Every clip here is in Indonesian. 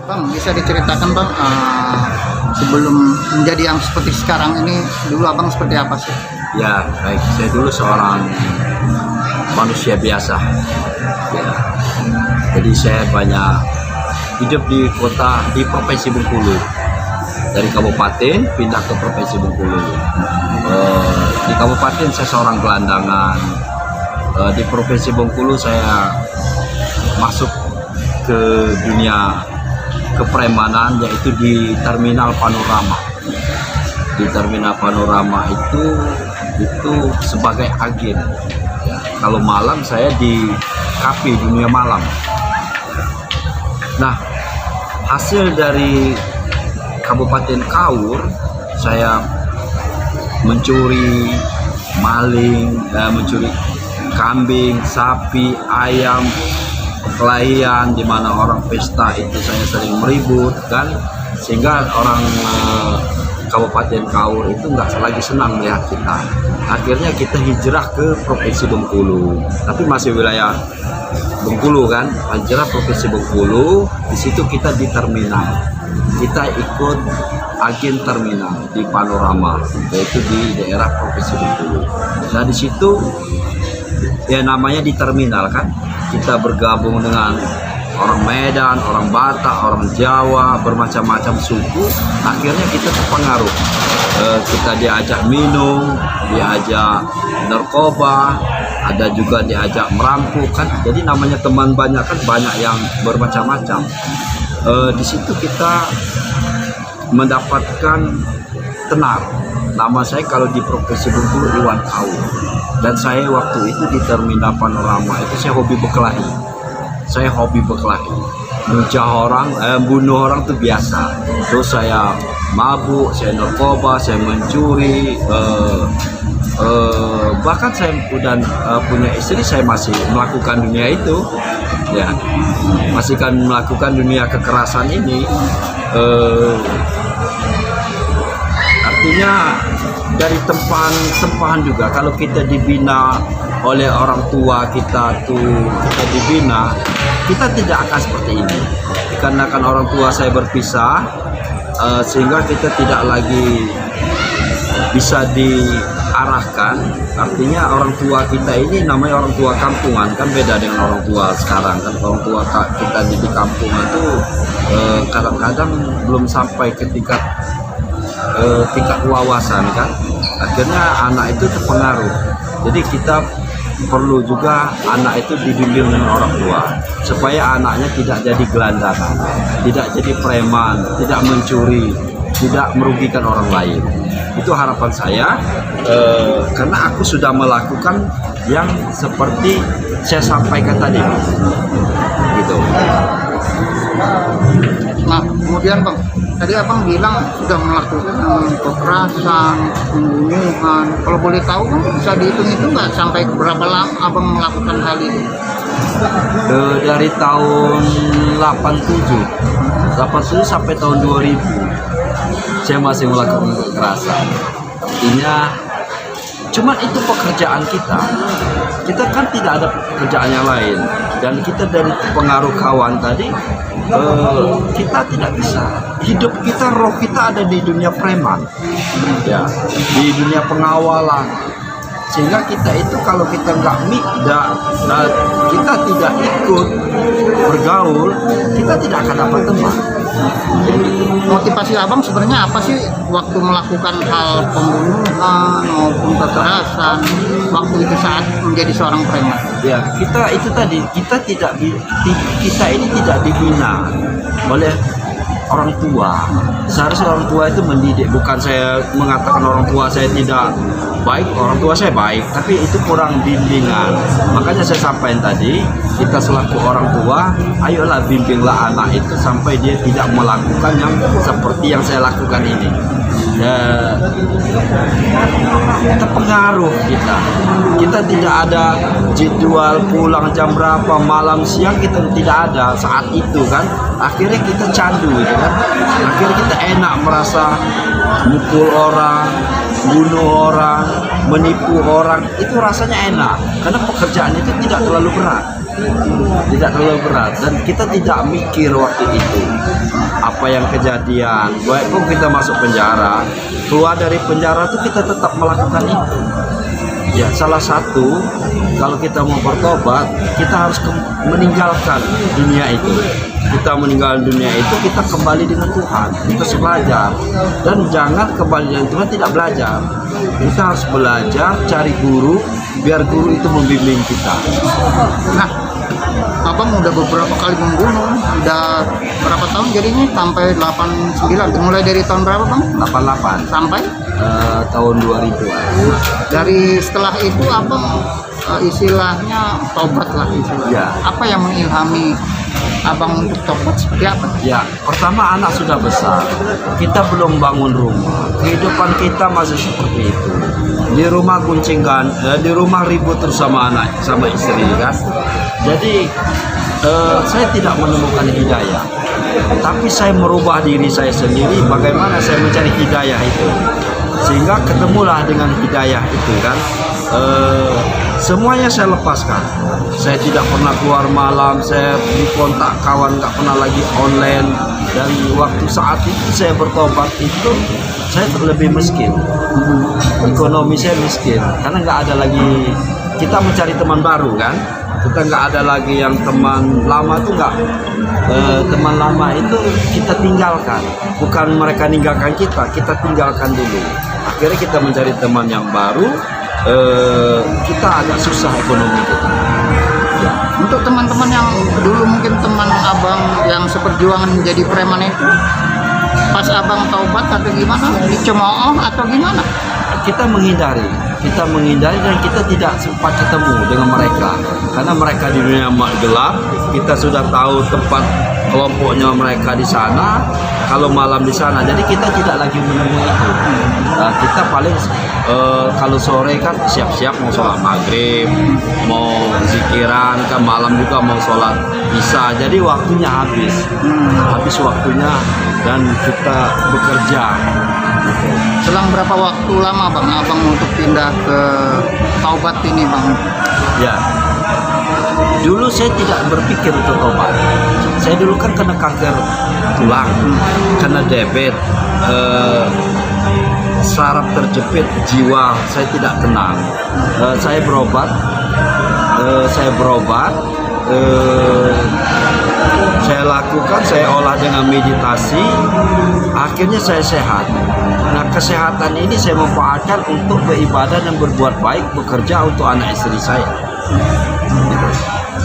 Bang, bisa diceritakan Bang, sebelum menjadi yang seperti sekarang ini, dulu Abang seperti apa sih? Ya, baik. Saya dulu seorang manusia biasa. Ya. Jadi saya banyak hidup di kota, di Provinsi Bengkulu. Dari kabupaten pindah ke Provinsi Bengkulu. Di kabupaten saya seorang gelandangan. Di Provinsi Bengkulu saya masuk ke dunia kepremanan, yaitu di Terminal Panorama. Di Terminal Panorama itu sebagai agen. Ya, kalau malam saya di kafe dunia malam. Nah, hasil dari Kabupaten Kaur, saya mencuri, maling, mencuri kambing, sapi, ayam, kelahian, di mana orang pesta itu saya sering meribut kan, sehingga orang Kabupaten Kaur itu nggak lagi senang melihat kita. Akhirnya kita hijrah ke Provinsi Bengkulu, tapi masih wilayah Bengkulu kan, hijrah Provinsi Bengkulu. Di situ kita di terminal, kita ikut agen terminal di Panorama, yaitu di daerah Provinsi Bengkulu. Nah di situ ya namanya di terminal kan, kita bergabung dengan orang Medan, orang Batak, orang Jawa, bermacam-macam suku. Akhirnya kita terpengaruh. Kita diajak minum, diajak narkoba, ada juga diajak merampok kan. Jadi namanya teman banyak kan, banyak yang bermacam-macam. Di situ kita mendapatkan tenar. Nama saya kalau di Provinsi Bengkulu Iwan Kaur. Dan saya waktu itu di Terminal Panorama itu saya hobi berkelahi. Saya hobi berkelahi, bunuh orang itu biasa. Terus saya mabuk, saya narkoba, saya mencuri, bahkan saya udah punya istri, saya masih melakukan dunia itu, ya, masih kan melakukan dunia kekerasan ini. Artinya dari tempahan juga, kalau kita dibina oleh orang tua kita dibina, kita tidak akan seperti ini. Karena kan orang tua saya berpisah, sehingga kita tidak lagi bisa diarahkan. Artinya orang tua kita ini namanya orang tua kampungan kan, beda dengan orang tua sekarang kan. Orang tua kita di kampung itu kadang-kadang belum sampai ke tingkat wawasan kan. Akhirnya anak itu terpengaruh. Jadi kita perlu juga anak itu dibimbing dengan orang tua, supaya anaknya tidak jadi gelandangan, tidak jadi preman, tidak mencuri, tidak merugikan orang lain. Itu harapan saya, karena aku sudah melakukan yang seperti saya sampaikan tadi, gitu. Nah, kemudian Bang, tadi Abang bilang sudah melakukan kekerasan, pembunuhan. Kalau boleh tahu Bang, bisa dihitung nggak sampai berapa lama Abang melakukan hal itu? Dari tahun 87 sampai tahun 2000 saya masih melakukan kekerasan. Artinya cuman itu pekerjaan kita kan tidak ada pekerjaan yang lain, dan kita dari pengaruh kawan tadi, kita tidak bisa hidup, kita roh kita ada di dunia preman, ya, di dunia pengawalan. Sehingga kita itu kalau kita kita tidak ikut bergaul, kita tidak akan dapat teman. Motivasi Abang sebenarnya apa sih waktu melakukan hal pembunuhan maupun kekerasan waktu itu saat menjadi seorang preman? Ya, kita itu tadi, kita ini tidak dibina oleh orang tua. Seharusnya orang tua itu mendidik. Bukan saya mengatakan orang tua saya tidak baik, orang tua saya baik, tapi itu kurang bimbingan. Makanya saya sampaikan tadi, kita selaku orang tua, ayolah bimbinglah anak itu sampai dia tidak melakukan yang seperti yang saya lakukan ini. terpengaruh kita tidak ada jadwal pulang jam berapa, malam siang kita tidak ada saat itu kan, akhirnya kita candu gitu kan, akhirnya kita enak merasa mukul orang, bunuh orang, menipu orang, itu rasanya enak karena pekerjaan itu tidak terlalu berat, dan kita tidak mikir waktu itu apa yang kejadian. Baik pun kita masuk penjara, keluar dari penjara itu kita tetap melakukan itu. Ya, salah satu kalau kita mau bertobat, kita harus meninggalkan dunia itu. Kita meninggalkan dunia itu, kita kembali dengan Tuhan, kita harus belajar. Dan jangan kembali dengan Tuhan tidak belajar. Kita harus belajar, cari guru, biar guru itu membimbing kita. Nah, abang udah beberapa kali membunuh, udah berapa tahun jadinya? Sampai 89, mulai dari tahun berapa bang? 88 Sampai? Tahun 2000-an. Dari setelah itu abang istilahnya tobat lah istilahnya. Ya. Apa yang mengilhami abang untuk tobat seperti apa? Ya, pertama anak sudah besar, kita belum bangun rumah, kehidupan kita masih seperti itu. Di rumah guncingan, di rumah ribut terus sama anak, sama istri kan. Jadi saya tidak menemukan hidayah, tapi saya merubah diri saya sendiri. Bagaimana saya mencari hidayah itu, sehingga ketemulah dengan hidayah itu kan. Semuanya saya lepaskan. Saya tidak pernah keluar malam, saya dikontak kawan, nggak pernah lagi online. Dan waktu saat itu saya bertobat itu saya lebih miskin, ekonomi saya miskin karena nggak ada lagi, kita mencari teman baru kan, kita nggak ada lagi yang teman lama tuh nggak, teman lama itu kita tinggalkan, bukan mereka meninggalkan kita tinggalkan dulu. Akhirnya kita mencari teman yang baru, kita agak susah ekonomi kita. Ya. Untuk teman-teman yang dulu mungkin teman abang yang seperjuangan menjadi preman itu, pas abang taubat atau gimana, dicemooh atau gimana? Kita menghindari dan kita tidak sempat ketemu dengan mereka karena mereka di dunia gelap. Kita sudah tahu tempat kelompoknya mereka di sana, kalau malam di sana, jadi kita tidak lagi menemui itu. Kita paling kalau sore kan siap-siap mau sholat maghrib, mau zikiran kan, malam juga mau sholat isya, jadi waktunya habis waktunya dan kita bekerja. Selang berapa waktu lama bang abang untuk pindah ke taubat ini bang? Ya, dulu saya tidak berpikir untuk tobat. Saya dulu kan kena kanker tulang, kena diabetes, saraf terjepit, jiwa saya tidak tenang. Saya berobat, saya lakukan, saya olah dengan meditasi, akhirnya saya sehat. Nah, kesehatan ini saya manfaatkan untuk beribadah dan berbuat baik, bekerja untuk anak istri saya.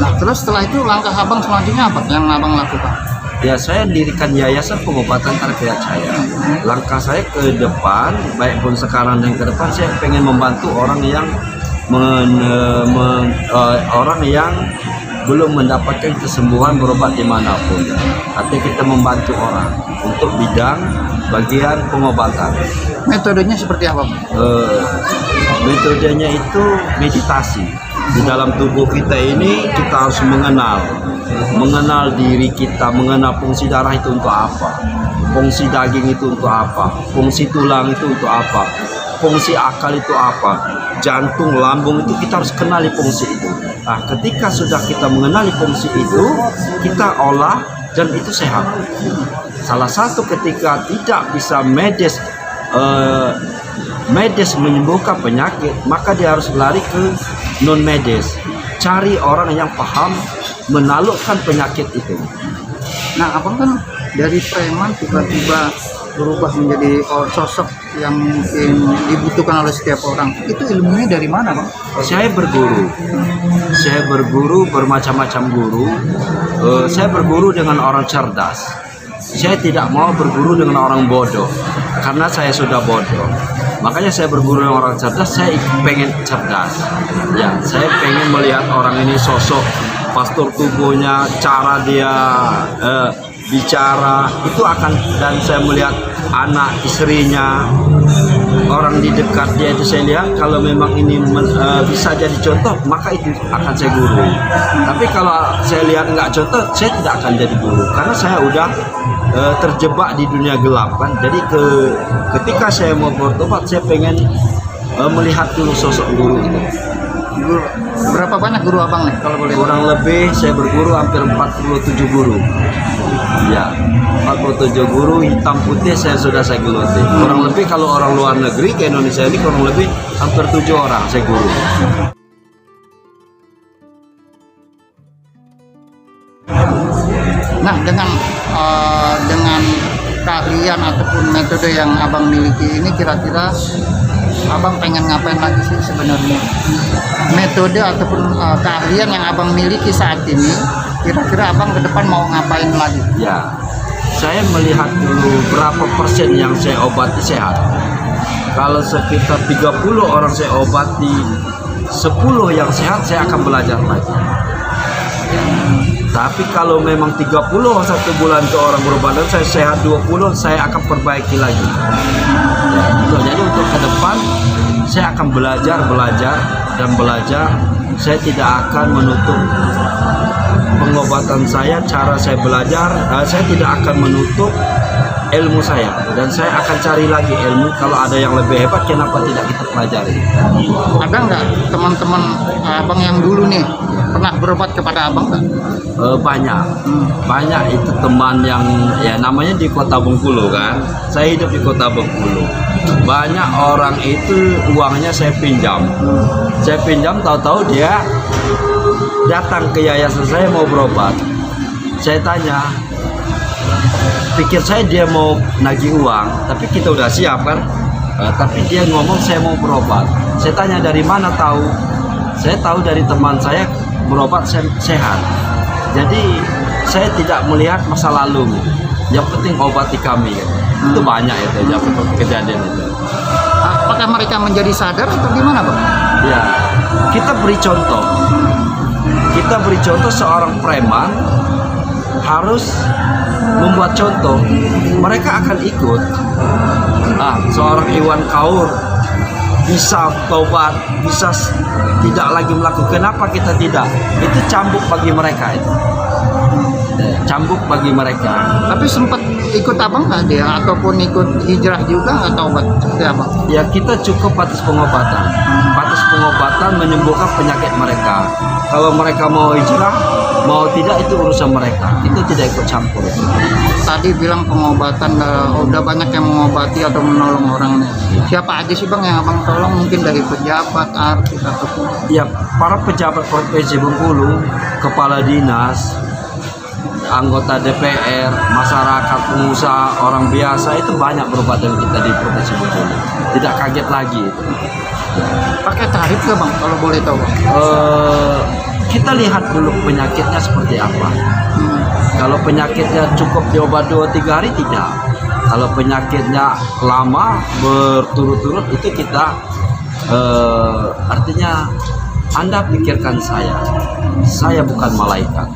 Nah, terus setelah itu langkah abang selanjutnya apa yang abang lakukan? Ya, saya dirikan yayasan pengobatan tarbiat saya. Langkah saya ke depan, baik pun sekarang dan ke depan, saya pengen membantu orang yang belum mendapatkan kesembuhan berobat dimanapun. Artinya kita membantu orang untuk bidang bagian pengobatan. Metodenya seperti apa? Metodenya itu meditasi. Di dalam tubuh kita ini kita harus mengenal diri kita, mengenal fungsi darah itu untuk apa, fungsi daging itu untuk apa, fungsi tulang itu untuk apa, fungsi akal itu apa, jantung, lambung itu kita harus kenali fungsi itu. Nah, ketika sudah kita mengenali fungsi itu, kita olah dan itu sehat. Salah satu ketika tidak bisa medis menyembuhkan penyakit, maka dia harus lari ke non medis, cari orang yang paham menaklukkan penyakit itu. Nah, abang kan dari preman tiba-tiba berubah menjadi sosok yang mungkin dibutuhkan oleh setiap orang. Itu ilmunya dari mana bang? Saya berguru bermacam-macam guru. Saya berguru dengan orang cerdas. Saya tidak mau berguru dengan orang bodoh karena saya sudah bodoh. Makanya saya berguru dengan orang cerdas. Saya pengen cerdas. Ya, saya pengen melihat orang ini sosok, pastor tubuhnya, cara dia bicara itu akan, dan saya melihat anak, istrinya, orang di dekat dia itu saya lihat kalau memang ini bisa jadi contoh, maka itu akan saya guru. Tapi kalau saya lihat nggak contoh, saya tidak akan jadi guru karena saya udah terjebak di dunia gelap kan. Jadi ketika saya mau bertobat, saya pengen melihat dulu sosok guru itu. Guru, berapa banyak guru abang nih kalau boleh? Kurang lebih saya berguru hampir 47 guru. Ya, 47 guru hitam putih saya geluti. Kurang lebih kalau orang luar negeri ke Indonesia ini kurang lebih hampir 7 orang saya guru. Nah, dengan keahlian ataupun metode yang abang miliki ini, kira-kira abang pengen ngapain lagi sih sebenarnya? Metode ataupun keahlian yang abang miliki saat ini, kira-kira abang ke depan mau ngapain lagi? Ya, saya melihat dulu berapa persen yang saya obati sehat. Kalau sekitar 30 orang saya obati, 10 yang sehat, saya akan belajar lagi. Tapi kalau memang 30 satu bulan ke orang berobat dan saya sehat 20, saya akan perbaiki lagi. Jadi untuk ke depan saya akan belajar dan belajar. Saya tidak akan menutup pengobatan saya, cara saya belajar. Saya tidak akan menutup ilmu saya dan saya akan cari lagi ilmu. Kalau ada yang lebih hebat, kenapa tidak kita pelajari? Ada nggak teman-teman abang yang dulu nih pernah berobat kepada abang nggak? Banyak itu teman yang ya namanya di Kota Bengkulu kan. Saya hidup di Kota Bengkulu. Banyak orang itu uangnya saya pinjam. Saya pinjam, tahu-tahu dia datang ke yayasan saya mau berobat. Saya tanya, pikir saya dia mau nagih uang, tapi kita udah siap kan. Tapi dia ngomong saya mau berobat. Saya tanya dari mana tahu? Saya tahu dari teman saya berobat sehat. Jadi saya tidak melihat masa lalu. Yang penting obati kami. Itu banyak itu yang kejadian itu. Apakah mereka menjadi sadar atau gimana bang? Ya, kita beri contoh. Kita beri contoh seorang preman harus membuat contoh. Mereka akan ikut. Seorang Iwan Kaur bisa tobat, bisa tidak lagi melakukan. Kenapa kita tidak? Itu cambuk bagi mereka itu. Cambuk bagi mereka. Tapi sempat ikut abang nggak dia, ataupun ikut hijrah juga nggak tahu seperti apa? Ya kita cukup batas pengobatan. Batas pengobatan menyembuhkan penyakit mereka. Kalau mereka mau hijrah, mau tidak itu urusan mereka. Itu tidak ikut campur. Tadi bilang pengobatan, udah banyak yang mengobati atau menolong orang nih. Siapa aja sih bang yang abang tolong? Mungkin dari pejabat, artis ataupun? Ya para pejabat provinsi Bengkulu, kepala dinas, anggota DPR, masyarakat, pengusaha, orang biasa itu banyak berobat dengan kita di provinsi Bengkulu. Tidak kaget lagi itu. Pakai tarif nggak bang kalau boleh tahu bang? Kita lihat dulu penyakitnya seperti apa. Kalau penyakitnya cukup diobat 2-3 hari, tidak. Kalau penyakitnya lama berturut-turut, itu kita artinya Anda pikirkan saya bukan malaikat.